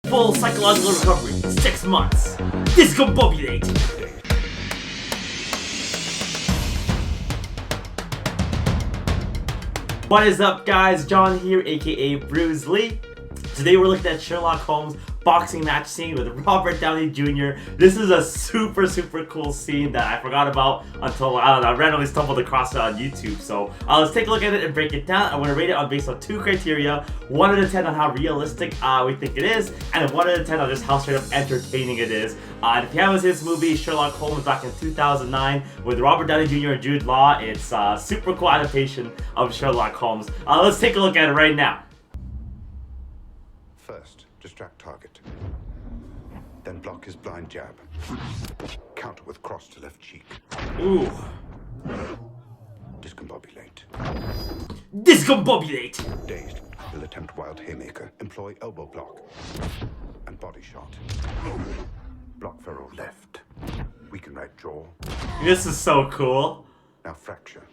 Full psychological recovery, 6 months. Discombobulate. What is up, guys? John here, aka Bruce Lee. Today we're looking at Sherlock Holmes boxing match scene with Robert Downey Jr. This is a super cool scene that I forgot about until I randomly stumbled across it on YouTube. So let's take a look at it and break it down. I'm going to rate it based on 2 criteria: 1 out of 10 on how realistic we think it is, and 1 out of 10 on just how straight up entertaining it is. And if you haven't seen this movie, Sherlock Holmes, back in 2009 with Robert Downey Jr. and Jude Law, it's a super cool adaptation of Sherlock Holmes. Let's take a look at it right now. First, distract target. Then block his blind jab. Counter with cross to left cheek. Ooh. Discombobulate. Discombobulate! Dazed, he'll attempt wild haymaker. Employ elbow block. And body shot. Block feral left. Weaken right jaw. This is so cool. Now fracture.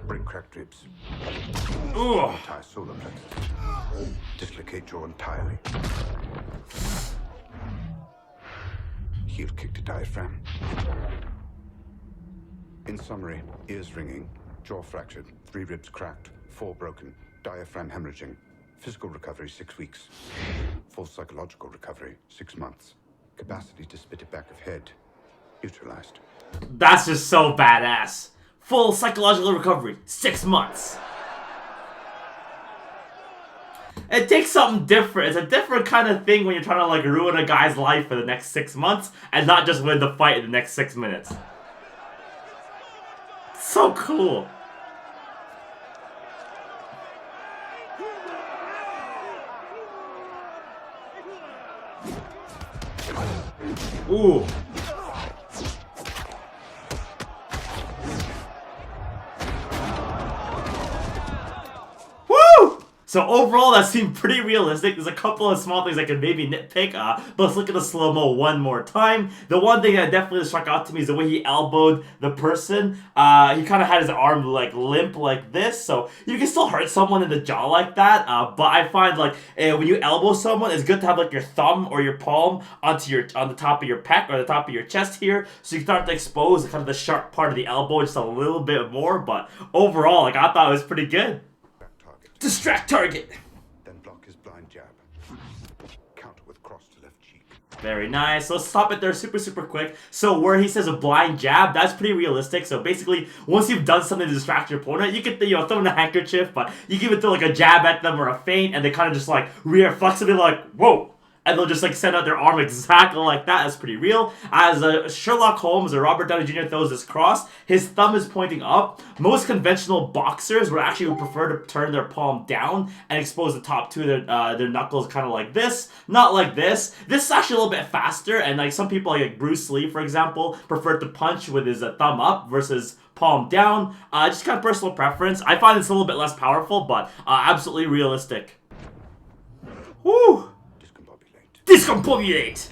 Break cracked ribs. Ooh. Tie solar plexus. Dislocate jaw entirely. Heel kick to diaphragm. In summary, ears ringing, jaw fractured, 3 ribs cracked, 4 broken, diaphragm hemorrhaging. Physical recovery 6 weeks. Full psychological recovery 6 months. Capacity to spit it back of head neutralized. That's just so badass. Full psychological recovery 6 months. It takes something different. It's a different kind of thing when you're trying to like ruin a guy's life for the next 6 months and not just win the fight in the next 6 minutes. So cool. Ooh. So overall, that seemed pretty realistic. There's a couple of small things I could maybe nitpick, but let's look at the slow-mo one more time. The one thing that definitely struck out to me is the way he elbowed the person. He kind of had his arm like limp like this, so you can still hurt someone in the jaw like that. But I find like when you elbow someone, it's good to have like your thumb or your palm on the top of your pec or the top of your chest here, so you start to expose kind of the sharp part of the elbow just a little bit more. But overall, like I thought it was pretty good. Distract target. Then block his blind jab. Counter with cross to left cheek. Very nice. Let's stop it there super quick. So where he says a blind jab, that's pretty realistic. So basically, once you've done something to distract your opponent, you can throw in a handkerchief, but you give it to like a jab at them or a feint, and they kind of just like reflexively like, whoa. And they'll just like send out their arm exactly like that. That's pretty real. As Sherlock Holmes or Robert Downey Jr. throws this cross, his thumb is pointing up. Most conventional boxers would actually prefer to turn their palm down and expose the top 2 of their knuckles kind of like this, not like this. This is actually a little bit faster, and like some people like Bruce Lee, for example, prefer to punch with his thumb up versus palm down. Just kind of personal preference. I find it's a little bit less powerful, but absolutely realistic. Woo! Discombobulate!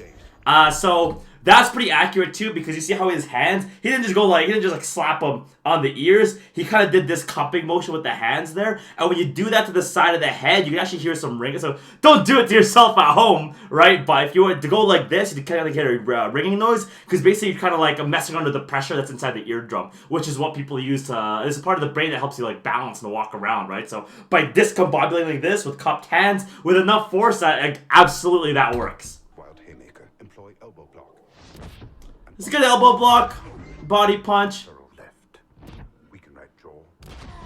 So that's pretty accurate too, because you see how his hands, he didn't just slap him on the ears. He kind of did this cupping motion with the hands there. And when you do that to the side of the head, you can actually hear some ringing. So don't do it to yourself at home, right? But if you were to go like this, you kind of hear a ringing noise, because basically you're kind of like messing under the pressure that's inside the eardrum, which is what people use to, this is part of the brain that helps you like balance and walk around, right? So by discombobulating like this with cupped hands, with enough force, absolutely that works. Wild haymaker. Employ elbow block. It's a good elbow block, body punch.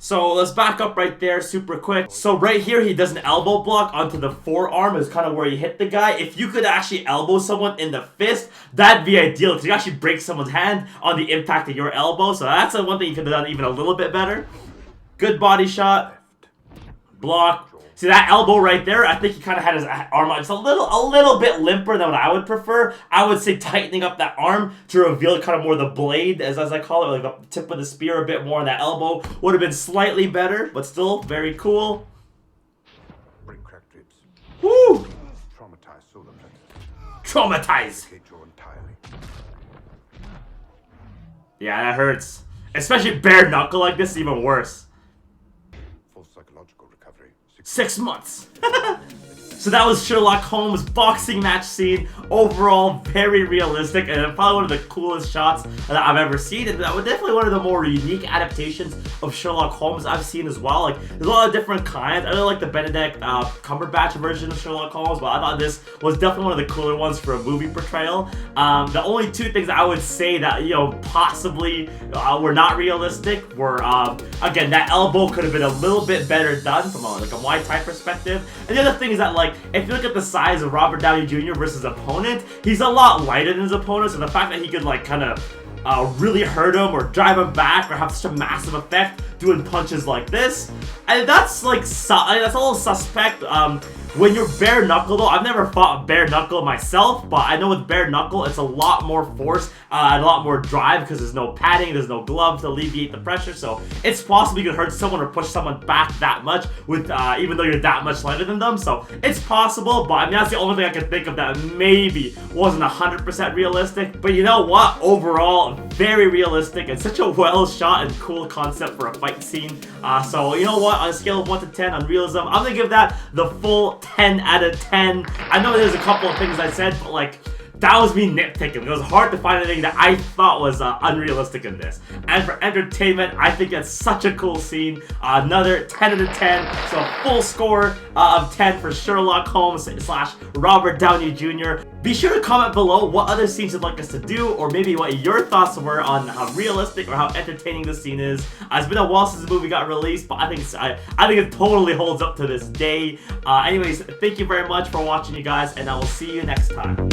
So let's back up right there super quick. So right here, he does an elbow block onto the forearm is kind of where you hit the guy. If you could actually elbow someone in the fist, that'd be ideal, because you actually break someone's hand on the impact of your elbow. So that's the one thing you could have done even a little bit better. Good body shot. Block. See that elbow right there? I think he kind of had his arm just a little bit limper than what I would prefer. I would say tightening up that arm to reveal kind of more the blade, as I call it, like the tip of the spear a bit more on that elbow would have been slightly better, but still very cool. Break cracked ribs. Woo! Traumatize solar plexus. Traumatize. Yeah, that hurts. Especially bare knuckle like this is even worse. Full psychological recovery. 6 months. So that was Sherlock Holmes boxing match scene. Overall, very realistic, and probably one of the coolest shots that I've ever seen. And that was definitely one of the more unique adaptations of Sherlock Holmes I've seen as well. Like, there's a lot of different kinds. I really like the Benedict Cumberbatch version of Sherlock Holmes, but I thought this was definitely one of the cooler ones for a movie portrayal. The only two things I would say that, you know, possibly were not realistic were, again, that elbow could have been a little bit better done from a Muay Thai perspective. And the other thing is that, like, if you look at the size of Robert Downey Jr. versus opponent, he's a lot lighter than his opponent, so the fact that he could, like, kind of really hurt him or drive him back or have such a massive effect doing punches like this, and that's like that's a little suspect. When you're bare knuckle though, I've never fought bare knuckle myself, but I know with bare knuckle it's a lot more force and a lot more drive because there's no padding, there's no gloves to alleviate the pressure, so it's possible you could hurt someone or push someone back that much with even though you're that much lighter than them. So it's possible, but I mean that's the only thing I can think of that maybe wasn't 100% realistic. But you know what? Overall, very realistic and such a well shot and cool concept for a fight scene. So you know what? On a scale of 1 to 10 on realism, I'm gonna give that the full 10 out of 10. I know there's a couple of things I said, but like, that was me nitpicking. It was hard to find anything that I thought was unrealistic in this. And for entertainment, I think that's such a cool scene. Another 10 out of 10. So a full score of 10 for Sherlock Holmes / Robert Downey Jr. Be sure to comment below what other scenes you'd like us to do, or maybe what your thoughts were on how realistic or how entertaining this scene is. It's been a while since the movie got released, but I think it totally holds up to this day. Anyways, thank you very much for watching, you guys, and I will see you next time.